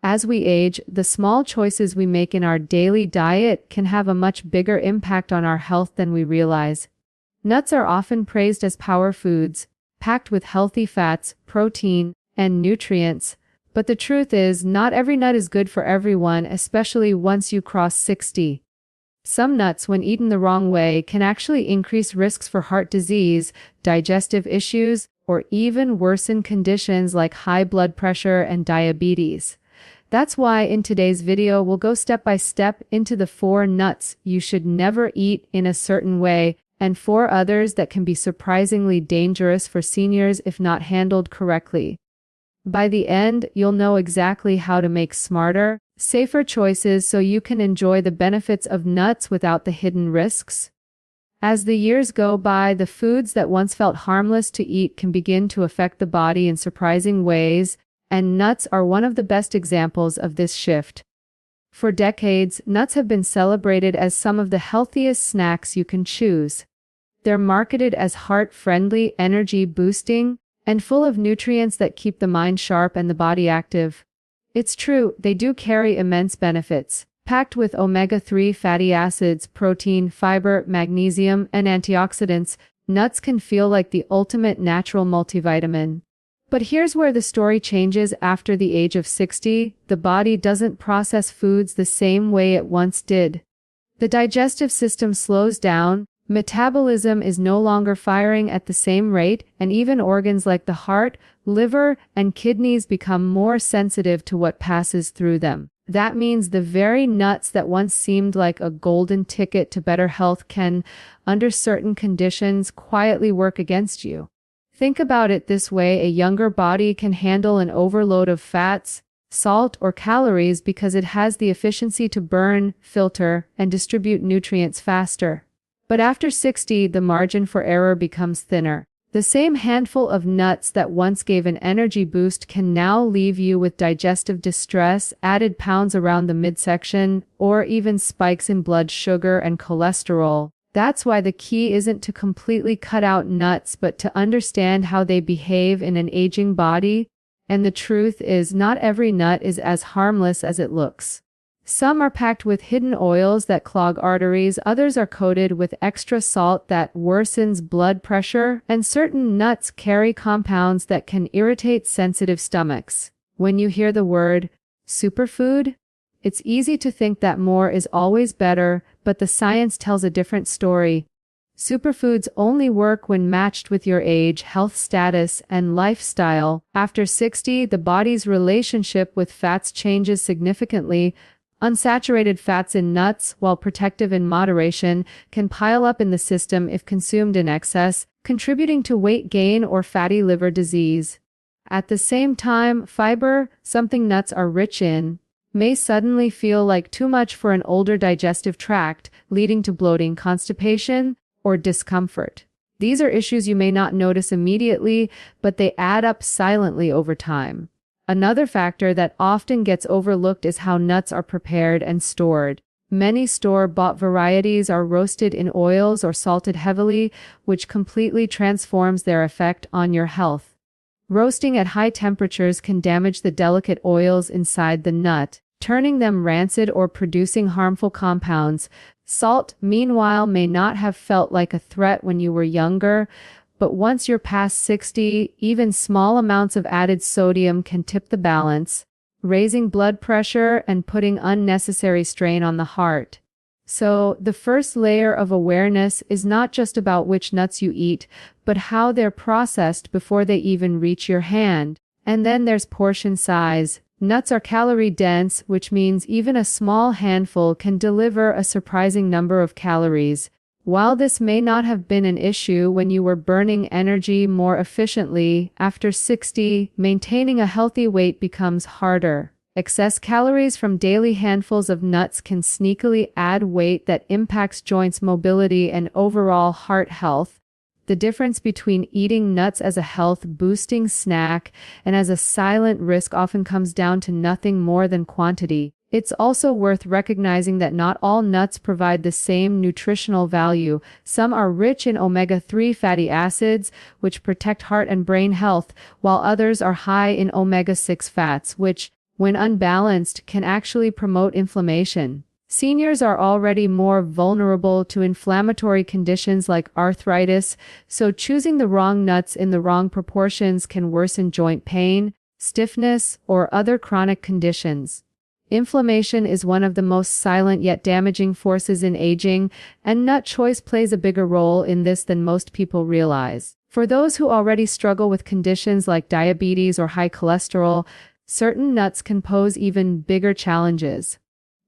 As we age, the small choices we make in our daily diet can have a much bigger impact on our health than we realize. Nuts are often praised as power foods, packed with healthy fats, protein, and nutrients. But the truth is, not every nut is good for everyone, especially once you cross 60. Some nuts, when eaten the wrong way, can actually increase risks for heart disease, digestive issues, or even worsen conditions like high blood pressure and diabetes. That's why in today's video we'll go step by step into the 4 nuts you should never eat in a certain way, and 4 others that can be surprisingly dangerous for seniors if not handled correctly. By the end, you'll know exactly how to make smarter, safer choices so you can enjoy the benefits of nuts without the hidden risks. As the years go by, the foods that once felt harmless to eat can begin to affect the body in surprising ways, and nuts are one of the best examples of this shift. For decades, nuts have been celebrated as some of the healthiest snacks you can choose. They're marketed as heart-friendly, energy-boosting, and full of nutrients that keep the mind sharp and the body active. It's true, they do carry immense benefits. Packed with omega-3 fatty acids, protein, fiber, magnesium, and antioxidants, nuts can feel like the ultimate natural multivitamin. But here's where the story changes after the age of 60. The body doesn't process foods the same way it once did. The digestive system slows down, metabolism is no longer firing at the same rate, and even organs like the heart, liver, and kidneys become more sensitive to what passes through them. That means the very nuts that once seemed like a golden ticket to better health can, under certain conditions, quietly work against you. Think about it this way: a younger body can handle an overload of fats, salt, or calories because it has the efficiency to burn, filter, and distribute nutrients faster. But after 60, the margin for error becomes thinner. The same handful of nuts that once gave an energy boost can now leave you with digestive distress, added pounds around the midsection, or even spikes in blood sugar and cholesterol. That's why the key isn't to completely cut out nuts, but to understand how they behave in an aging body. And the truth is, not every nut is as harmless as it looks. Some are packed with hidden oils that clog arteries, others are coated with extra salt that worsens blood pressure, and certain nuts carry compounds that can irritate sensitive stomachs. When you hear the word superfood, it's easy to think that more is always better, but the science tells a different story. Superfoods only work when matched with your age, health status, and lifestyle. After 60, the body's relationship with fats changes significantly. Unsaturated fats in nuts, while protective in moderation, can pile up in the system if consumed in excess, contributing to weight gain or fatty liver disease. At the same time, fiber, something nuts are rich in, may suddenly feel like too much for an older digestive tract, leading to bloating, constipation, or discomfort. These are issues you may not notice immediately, but they add up silently over time. Another factor that often gets overlooked is how nuts are prepared and stored. Many store-bought varieties are roasted in oils or salted heavily, which completely transforms their effect on your health. Roasting at high temperatures can damage the delicate oils inside the nut, turning them rancid or producing harmful compounds. Salt, meanwhile, may not have felt like a threat when you were younger, but once you're past 60, even small amounts of added sodium can tip the balance, raising blood pressure and putting unnecessary strain on the heart. So, the first layer of awareness is not just about which nuts you eat, but how they're processed before they even reach your hand. And then there's portion size. Nuts are calorie-dense, which means even a small handful can deliver a surprising number of calories. While this may not have been an issue when you were burning energy more efficiently, after 60, maintaining a healthy weight becomes harder. Excess calories from daily handfuls of nuts can sneakily add weight that impacts joints mobility and overall heart health. The difference between eating nuts as a health-boosting snack and as a silent risk often comes down to nothing more than quantity. It's also worth recognizing that not all nuts provide the same nutritional value. Some are rich in omega-3 fatty acids, which protect heart and brain health, while others are high in omega-6 fats, which, when unbalanced, can actually promote inflammation. Seniors are already more vulnerable to inflammatory conditions like arthritis, so choosing the wrong nuts in the wrong proportions can worsen joint pain, stiffness, or other chronic conditions. Inflammation is one of the most silent yet damaging forces in aging, and nut choice plays a bigger role in this than most people realize. For those who already struggle with conditions like diabetes or high cholesterol, certain nuts can pose even bigger challenges.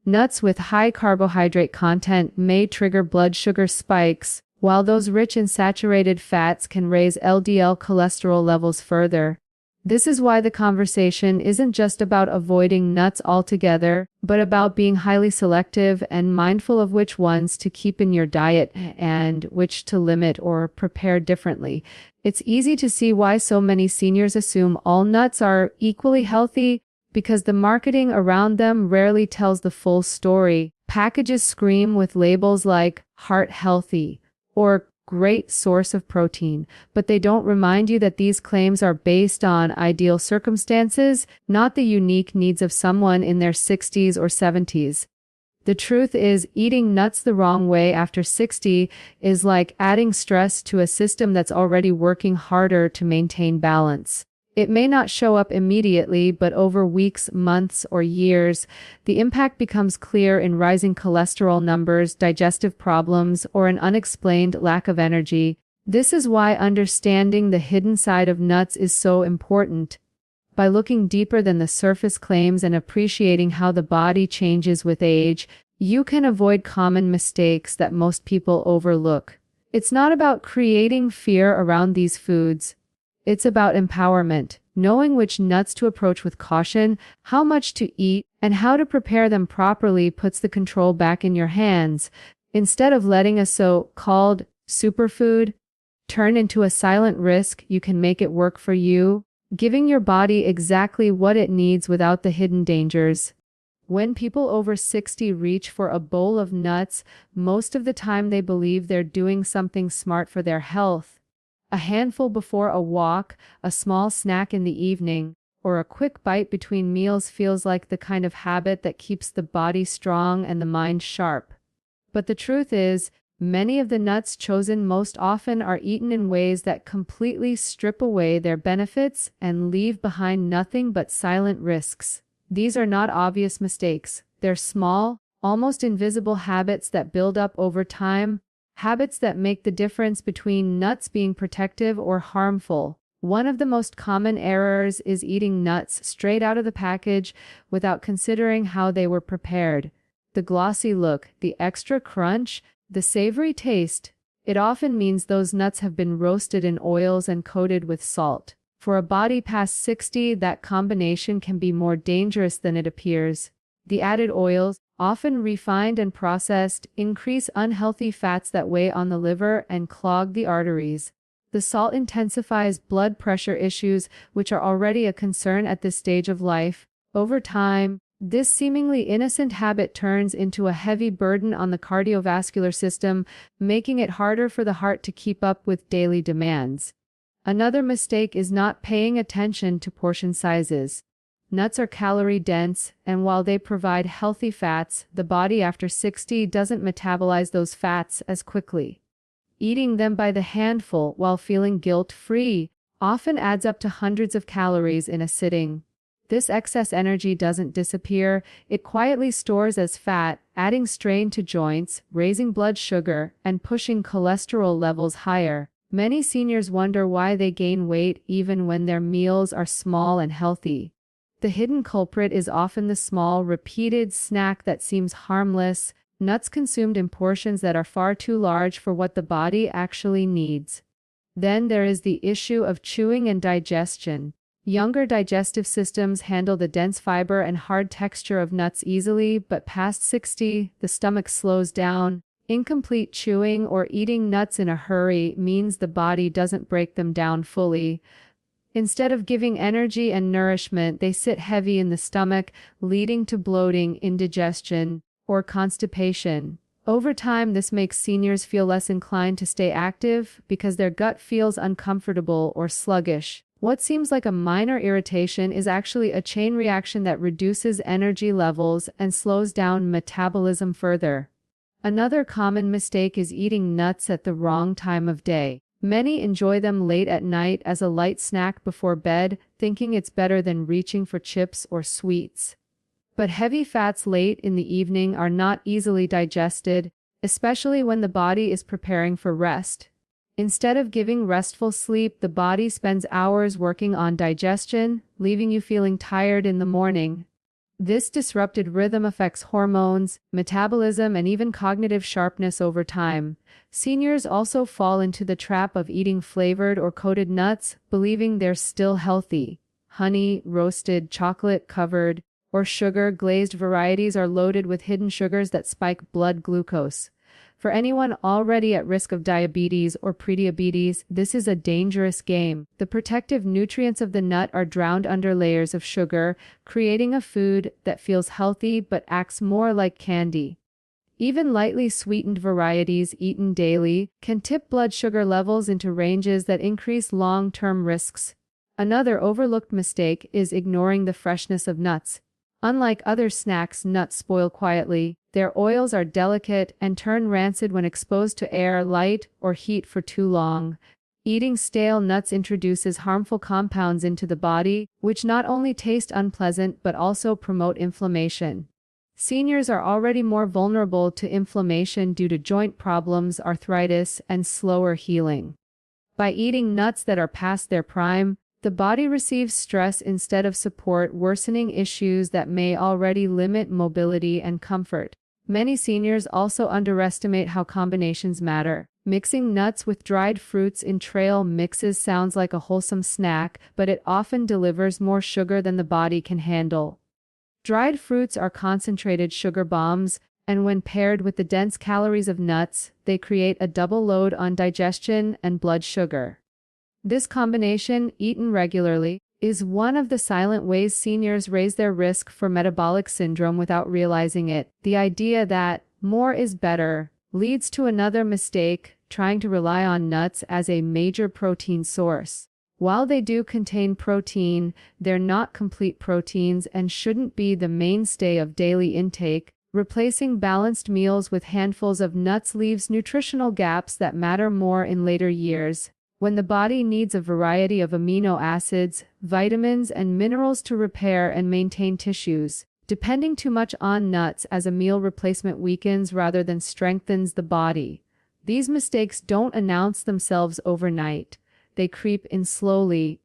Nuts with high carbohydrate content may trigger blood sugar spikes, while those rich in saturated fats can raise LDL cholesterol levels further. This is why the conversation isn't just about avoiding nuts altogether, but about being highly selective and mindful of which ones to keep in your diet and which to limit or prepare differently. It's easy to see why so many seniors assume all nuts are equally healthy, because the marketing around them rarely tells the full story. Packages scream with labels like heart healthy or great source of protein, but they don't remind you that these claims are based on ideal circumstances, not the unique needs of someone in their 60s or 70s. The truth is, eating nuts the wrong way after 60 is like adding stress to a system that's already working harder to maintain balance. It may not show up immediately, but over weeks, months, or years, the impact becomes clear in rising cholesterol numbers, digestive problems, or an unexplained lack of energy. This is why understanding the hidden side of nuts is so important. By looking deeper than the surface claims and appreciating how the body changes with age, you can avoid common mistakes that most people overlook. It's not about creating fear around these foods. It's about empowerment, knowing which nuts to approach with caution, how much to eat, and how to prepare them properly puts the control back in your hands. Instead of letting a so-called superfood turn into a silent risk, you can make it work for you, giving your body exactly what it needs without the hidden dangers. When people over 60 reach for a bowl of nuts, most of the time they believe they're doing something smart for their health. A handful before a walk, a small snack in the evening, or a quick bite between meals feels like the kind of habit that keeps the body strong and the mind sharp. But the truth is, many of the nuts chosen most often are eaten in ways that completely strip away their benefits and leave behind nothing but silent risks. These are not obvious mistakes. They're small, almost invisible habits that build up over time. Habits that make the difference between nuts being protective or harmful. One of the most common errors is eating nuts straight out of the package without considering how they were prepared. The glossy look, the extra crunch, the savory taste. It often means those nuts have been roasted in oils and coated with salt. For a body past 60, that combination can be more dangerous than it appears. The added oils, often refined and processed, increase unhealthy fats that weigh on the liver and clog the arteries. The salt intensifies blood pressure issues, which are already a concern at this stage of life. Over time, this seemingly innocent habit turns into a heavy burden on the cardiovascular system, making it harder for the heart to keep up with daily demands. Another mistake is not paying attention to portion sizes. Nuts are calorie-dense, and while they provide healthy fats, the body after 60 doesn't metabolize those fats as quickly. Eating them by the handful while feeling guilt-free often adds up to hundreds of calories in a sitting. This excess energy doesn't disappear, it quietly stores as fat, adding strain to joints, raising blood sugar, and pushing cholesterol levels higher. Many seniors wonder why they gain weight even when their meals are small and healthy. The hidden culprit is often the small, repeated snack that seems harmless, nuts consumed in portions that are far too large for what the body actually needs. Then there is the issue of chewing and digestion. Younger digestive systems handle the dense fiber and hard texture of nuts easily, but past 60, the stomach slows down. Incomplete chewing or eating nuts in a hurry means the body doesn't break them down fully. Instead of giving energy and nourishment, they sit heavy in the stomach, leading to bloating, indigestion, or constipation. Over time, this makes seniors feel less inclined to stay active because their gut feels uncomfortable or sluggish. What seems like a minor irritation is actually a chain reaction that reduces energy levels and slows down metabolism further. Another common mistake is eating nuts at the wrong time of day. Many enjoy them late at night as a light snack before bed, thinking it's better than reaching for chips or sweets. But heavy fats late in the evening are not easily digested, especially when the body is preparing for rest. Instead of giving restful sleep, the body spends hours working on digestion, leaving you feeling tired in the morning. This disrupted rhythm affects hormones, metabolism, and even cognitive sharpness over time. Seniors also fall into the trap of eating flavored or coated nuts, believing they're still healthy. Honey, roasted, chocolate-covered, or sugar-glazed varieties are loaded with hidden sugars that spike blood glucose. For anyone already at risk of diabetes or prediabetes, this is a dangerous game. The protective nutrients of the nut are drowned under layers of sugar, creating a food that feels healthy but acts more like candy. Even lightly sweetened varieties eaten daily can tip blood sugar levels into ranges that increase long-term risks. Another overlooked mistake is ignoring the freshness of nuts. Unlike other snacks, nuts spoil quietly. Their oils are delicate and turn rancid when exposed to air, light, or heat for too long. Eating stale nuts introduces harmful compounds into the body, which not only taste unpleasant but also promote inflammation. Seniors are already more vulnerable to inflammation due to joint problems, arthritis, and slower healing. By eating nuts that are past their prime, the body receives stress instead of support, worsening issues that may already limit mobility and comfort. Many seniors also underestimate how combinations matter. Mixing nuts with dried fruits in trail mixes sounds like a wholesome snack, but it often delivers more sugar than the body can handle. Dried fruits are concentrated sugar bombs, and when paired with the dense calories of nuts, they create a double load on digestion and blood sugar. This combination, eaten regularly, is one of the silent ways seniors raise their risk for metabolic syndrome without realizing it. The idea that more is better leads to another mistake, trying to rely on nuts as a major protein source. While they do contain protein, they're not complete proteins and shouldn't be the mainstay of daily intake. Replacing balanced meals with handfuls of nuts leaves nutritional gaps that matter more in later years. When the body needs a variety of amino acids, vitamins, and minerals to repair and maintain tissues, depending too much on nuts as a meal replacement weakens rather than strengthens the body. These mistakes don't announce themselves overnight. They creep in slowly.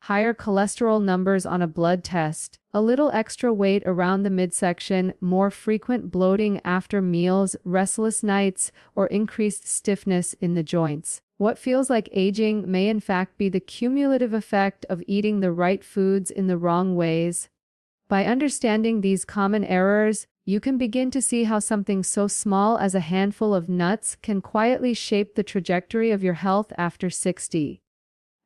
Higher cholesterol numbers on a blood test, a little extra weight around the midsection, more frequent bloating after meals, restless nights, or increased stiffness in the joints. What feels like aging may in fact be the cumulative effect of eating the right foods in the wrong ways. By understanding these common errors, you can begin to see how something so small as a handful of nuts can quietly shape the trajectory of your health after 60.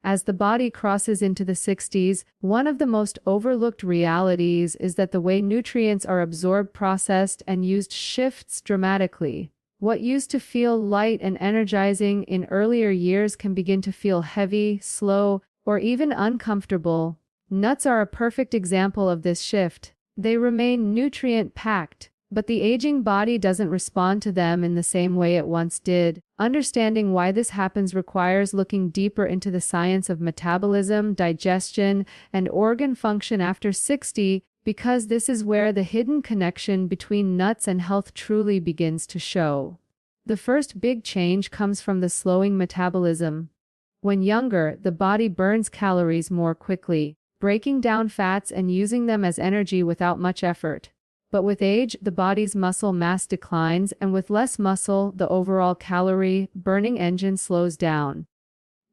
As the body crosses into the 60s, one of the most overlooked realities is that the way nutrients are absorbed, processed, and used shifts dramatically. What used to feel light and energizing in earlier years can begin to feel heavy, slow, or even uncomfortable. Nuts are a perfect example of this shift. They remain nutrient-packed, but the aging body doesn't respond to them in the same way it once did. Understanding why this happens requires looking deeper into the science of metabolism, digestion, and organ function after 60, because this is where the hidden connection between nuts and health truly begins to show. The first big change comes from the slowing metabolism. When younger, the body burns calories more quickly, breaking down fats and using them as energy without much effort. But with age, the body's muscle mass declines, and with less muscle, the overall calorie-burning engine slows down.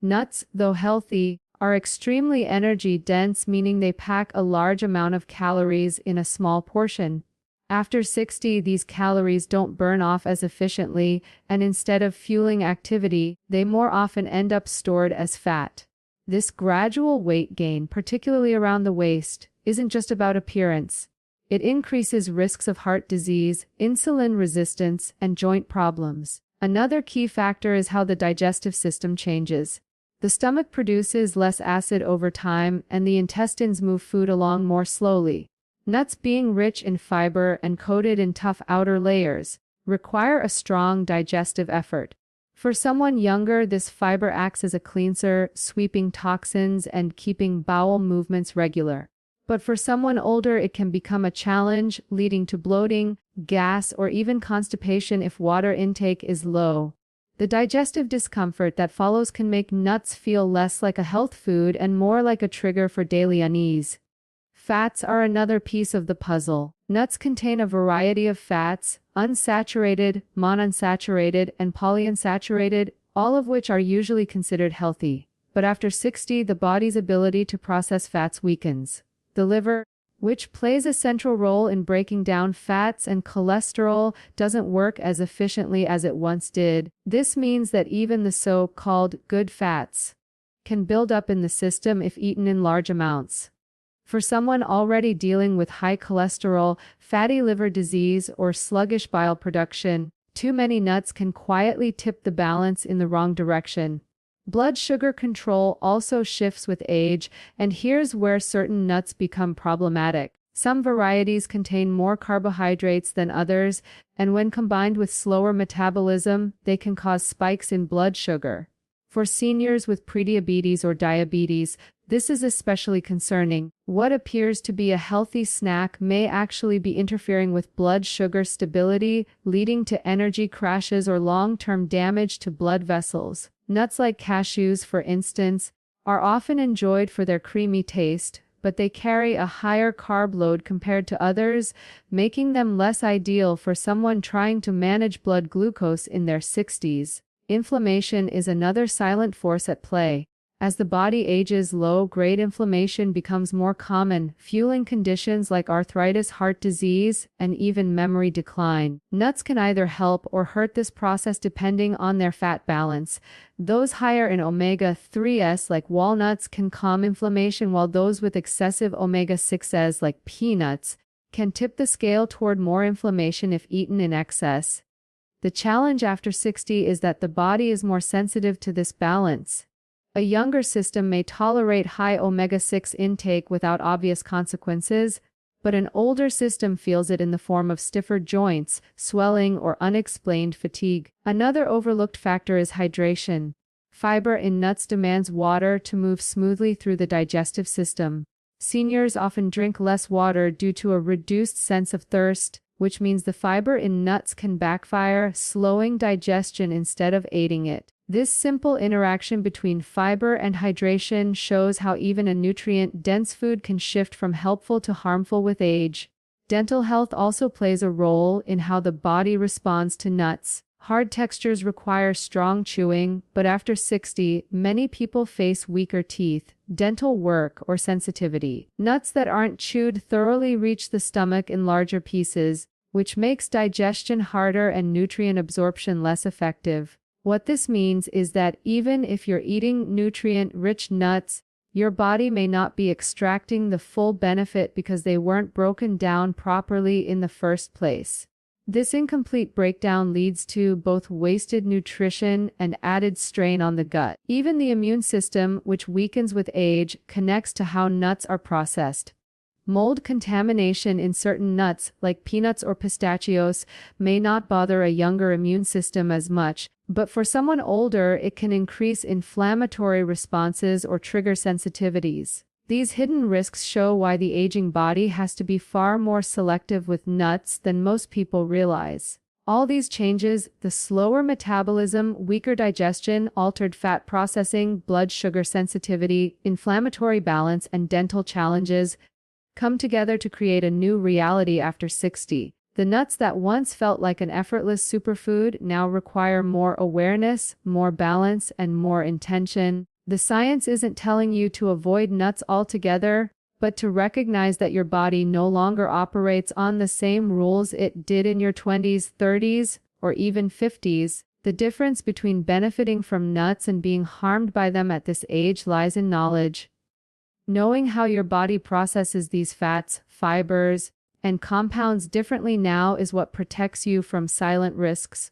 Nuts, though healthy, are extremely energy-dense, meaning they pack a large amount of calories in a small portion. After 60, these calories don't burn off as efficiently, and instead of fueling activity, they more often end up stored as fat. This gradual weight gain, particularly around the waist, isn't just about appearance. It increases risks of heart disease, insulin resistance, and joint problems. Another key factor is how the digestive system changes. The stomach produces less acid over time, and the intestines move food along more slowly. Nuts, being rich in fiber and coated in tough outer layers, require a strong digestive effort. For someone younger, this fiber acts as a cleanser, sweeping toxins and keeping bowel movements regular. But for someone older, it can become a challenge, leading to bloating, gas, or even constipation if water intake is low. The digestive discomfort that follows can make nuts feel less like a health food and more like a trigger for daily unease. Fats are another piece of the puzzle. Nuts contain a variety of fats, unsaturated, monounsaturated, and polyunsaturated, all of which are usually considered healthy. But after 60, the body's ability to process fats weakens. The liver, which plays a central role in breaking down fats and cholesterol, doesn't work as efficiently as it once did. This means that even the so-called good fats can build up in the system if eaten in large amounts. For someone already dealing with high cholesterol, fatty liver disease, or sluggish bile production, too many nuts can quietly tip the balance in the wrong direction. Blood sugar control also shifts with age, and here's where certain nuts become problematic. Some varieties contain more carbohydrates than others, and when combined with slower metabolism, they can cause spikes in blood sugar. For seniors with prediabetes or diabetes, this is especially concerning. What appears to be a healthy snack may actually be interfering with blood sugar stability, leading to energy crashes or long-term damage to blood vessels. Nuts like cashews, for instance, are often enjoyed for their creamy taste, but they carry a higher carb load compared to others, making them less ideal for someone trying to manage blood glucose in their 60s. Inflammation is another silent force at play. As the body ages, low-grade inflammation becomes more common, fueling conditions like arthritis, heart disease, and even memory decline. Nuts can either help or hurt this process depending on their fat balance. Those higher in omega-3s like walnuts can calm inflammation, while those with excessive omega-6s like peanuts can tip the scale toward more inflammation if eaten in excess. The challenge after 60 is that the body is more sensitive to this balance. A younger system may tolerate high omega-6 intake without obvious consequences, but an older system feels it in the form of stiffer joints, swelling, or unexplained fatigue. Another overlooked factor is hydration. Fiber in nuts demands water to move smoothly through the digestive system. Seniors often drink less water due to a reduced sense of thirst, which means the fiber in nuts can backfire, slowing digestion instead of aiding it. This simple interaction between fiber and hydration shows how even a nutrient-dense food can shift from helpful to harmful with age. Dental health also plays a role in how the body responds to nuts. Hard textures require strong chewing, but after 60, many people face weaker teeth, dental work, or sensitivity. Nuts that aren't chewed thoroughly reach the stomach in larger pieces, which makes digestion harder and nutrient absorption less effective. What this means is that even if you're eating nutrient-rich nuts, your body may not be extracting the full benefit because they weren't broken down properly in the first place. This incomplete breakdown leads to both wasted nutrition and added strain on the gut. Even the immune system, which weakens with age, connects to how nuts are processed. Mold contamination in certain nuts, like peanuts or pistachios, may not bother a younger immune system as much, but for someone older, it can increase inflammatory responses or trigger sensitivities. These hidden risks show why the aging body has to be far more selective with nuts than most people realize. All these changes, the slower metabolism, weaker digestion, altered fat processing, blood sugar sensitivity, inflammatory balance, and dental challenges, come together to create a new reality after 60. The nuts that once felt like an effortless superfood now require more awareness, more balance, and more intention. The science isn't telling you to avoid nuts altogether, but to recognize that your body no longer operates on the same rules it did in your 20s, 30s, or even 50s. The difference between benefiting from nuts and being harmed by them at this age lies in knowledge. Knowing how your body processes these fats, fibers, and compounds differently now is what protects you from silent risks.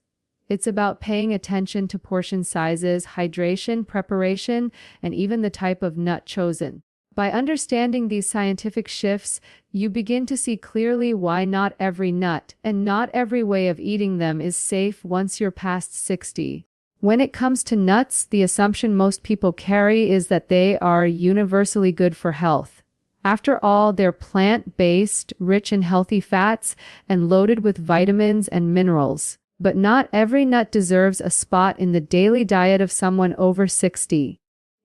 It's about paying attention to portion sizes, hydration, preparation, and even the type of nut chosen. By understanding these scientific shifts, you begin to see clearly why not every nut and not every way of eating them is safe once you're past 60. When it comes to nuts, the assumption most people carry is that they are universally good for health. After all, they're plant-based, rich in healthy fats, and loaded with vitamins and minerals. But not every nut deserves a spot in the daily diet of someone over 60.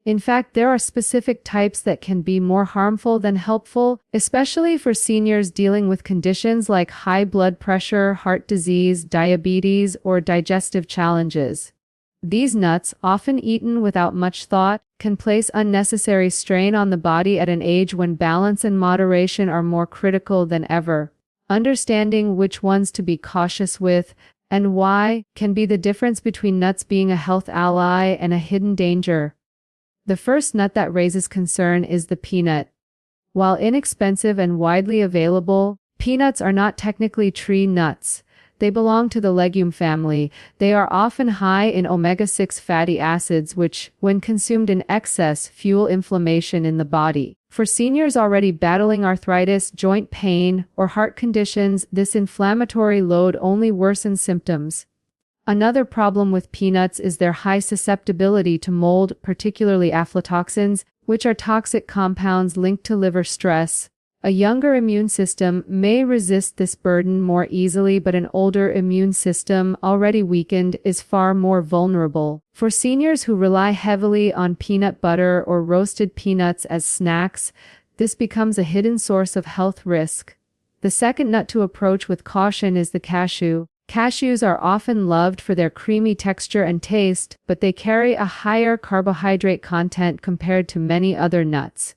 In fact, there are specific types that can be more harmful than helpful, especially for seniors dealing with conditions like high blood pressure, heart disease, diabetes, or digestive challenges. These nuts, often eaten without much thought, can place unnecessary strain on the body at an age when balance and moderation are more critical than ever. Understanding which ones to be cautious with and why can be the difference between nuts being a health ally and a hidden danger. The first nut that raises concern is the peanut. While inexpensive and widely available, peanuts are not technically tree nuts. They belong to the legume family. They are often high in omega-6 fatty acids, which, when consumed in excess, fuel inflammation in the body. For seniors already battling arthritis, joint pain, or heart conditions, this inflammatory load only worsens symptoms. Another problem with peanuts is their high susceptibility to mold, particularly aflatoxins, which are toxic compounds linked to liver stress. A younger immune system may resist this burden more easily, but an older immune system, already weakened, is far more vulnerable. For seniors who rely heavily on peanut butter or roasted peanuts as snacks, this becomes a hidden source of health risk. The second nut to approach with caution is the cashew. Cashews are often loved for their creamy texture and taste, but they carry a higher carbohydrate content compared to many other nuts.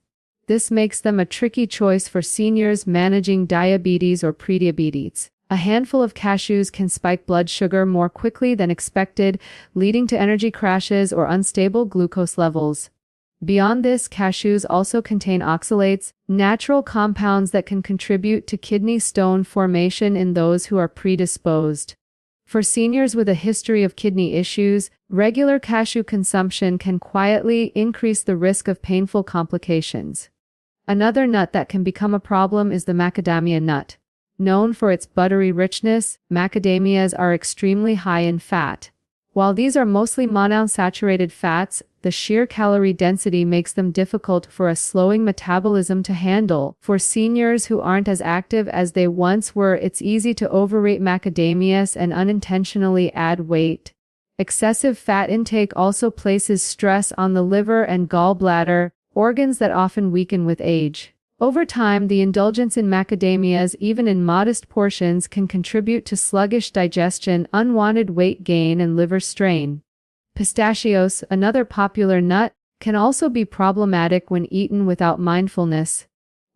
This makes them a tricky choice for seniors managing diabetes or prediabetes. A handful of cashews can spike blood sugar more quickly than expected, leading to energy crashes or unstable glucose levels. Beyond this, cashews also contain oxalates, natural compounds that can contribute to kidney stone formation in those who are predisposed. For seniors with a history of kidney issues, regular cashew consumption can quietly increase the risk of painful complications. Another nut that can become a problem is the macadamia nut. Known for its buttery richness, macadamias are extremely high in fat. While these are mostly monounsaturated fats, the sheer calorie density makes them difficult for a slowing metabolism to handle. For seniors who aren't as active as they once were, it's easy to overeat macadamias and unintentionally add weight. Excessive fat intake also places stress on the liver and gallbladder, organs that often weaken with age. Over time, the indulgence in macadamias, even in modest portions, can contribute to sluggish digestion, unwanted weight gain, and liver strain. Pistachios, another popular nut, can also be problematic when eaten without mindfulness.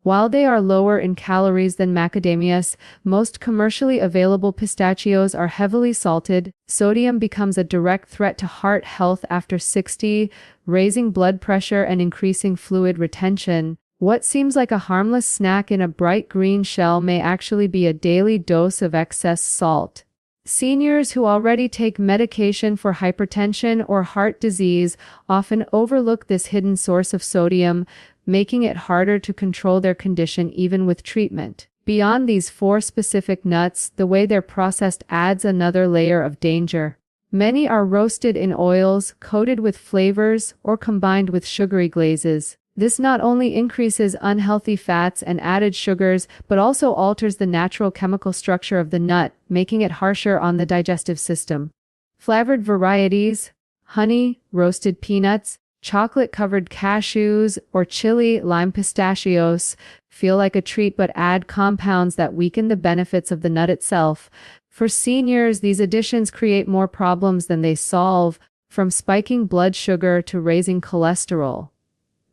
While they are lower in calories than macadamias, most commercially available pistachios are heavily salted. Sodium becomes a direct threat to heart health after 60, raising blood pressure and increasing fluid retention. What seems like a harmless snack in a bright green shell may actually be a daily dose of excess salt. Seniors who already take medication for hypertension or heart disease often overlook this hidden source of sodium, making it harder to control their condition even with treatment. Beyond these four specific nuts, the way they're processed adds another layer of danger. Many are roasted in oils, coated with flavors, or combined with sugary glazes. This not only increases unhealthy fats and added sugars, but also alters the natural chemical structure of the nut, making it harsher on the digestive system. Flavored varieties, honey, roasted peanuts, chocolate-covered cashews, or chili lime pistachios, feel like a treat but add compounds that weaken the benefits of the nut itself. For seniors, these additions create more problems than they solve, from spiking blood sugar to raising cholesterol.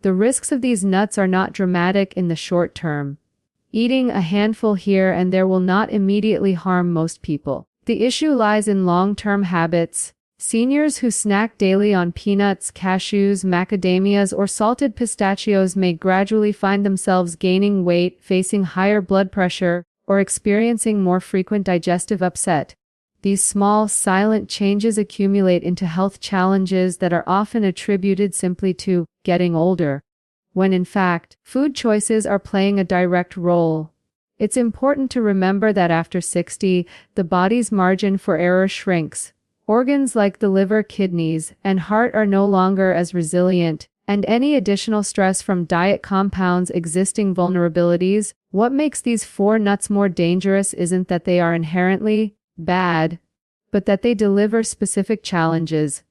The risks of these nuts are not dramatic in the short term. Eating a handful here and there will not immediately harm most people. The issue lies in long-term habits. Seniors who snack daily on peanuts, cashews, macadamias, or salted pistachios may gradually find themselves gaining weight, facing higher blood pressure, or experiencing more frequent digestive upset. These small, silent changes accumulate into health challenges that are often attributed simply to getting older, when in fact, food choices are playing a direct role. It's important to remember that after 60, the body's margin for error shrinks. Organs like the liver, kidneys, and heart are no longer as resilient, and any additional stress from diet compounds existing vulnerabilities. What makes these 4 nuts more dangerous isn't that they are inherently bad, but that they deliver specific challenges.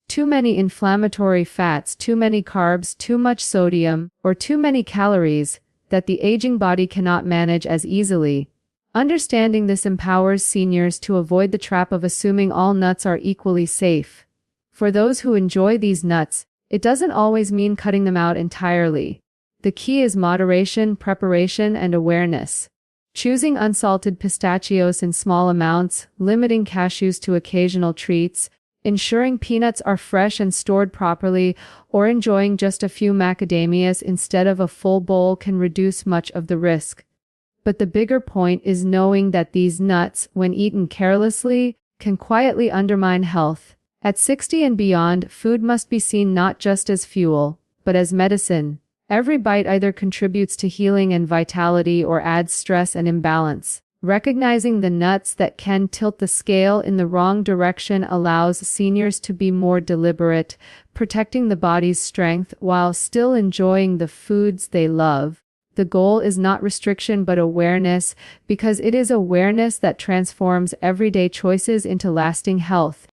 Too many inflammatory fats, too many carbs, too much sodium, or too many calories that the aging body cannot manage as easily. Understanding this empowers seniors to avoid the trap of assuming all nuts are equally safe. For those who enjoy these nuts, it doesn't always mean cutting them out entirely. The key is moderation, preparation, and awareness. Choosing unsalted pistachios in small amounts, limiting cashews to occasional treats, ensuring peanuts are fresh and stored properly, or enjoying just a few macadamias instead of a full bowl can reduce much of the risk. But the bigger point is knowing that these nuts, when eaten carelessly, can quietly undermine health. At 60 and beyond, food must be seen not just as fuel, but as medicine. Every bite either contributes to healing and vitality or adds stress and imbalance. Recognizing the nuts that can tilt the scale in the wrong direction allows seniors to be more deliberate, protecting the body's strength while still enjoying the foods they love. The goal is not restriction but awareness, because it is awareness that transforms everyday choices into lasting health.